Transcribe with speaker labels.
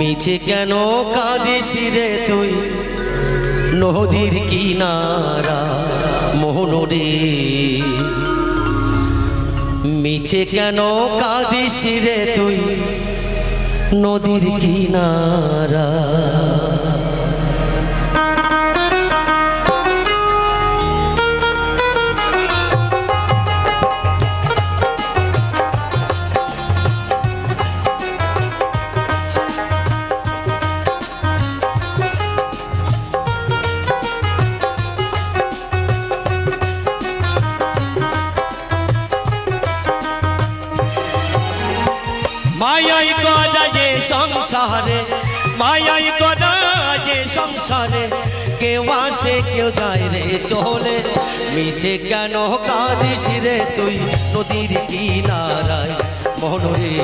Speaker 1: মিছে কেন কাঁদিস রে তুই নদীর কিনারা মোহন রে মিছে কেন কাঁদিস রে তুই নদীর কিনারা মায়াই গড়া যে সংসারে মায়াই গড়া যে সংসারে কেউ আসে কেউ যায় রে চলে মিছে কেন কাঁদিস রে তুই নদীর কিনারায় মোহন রে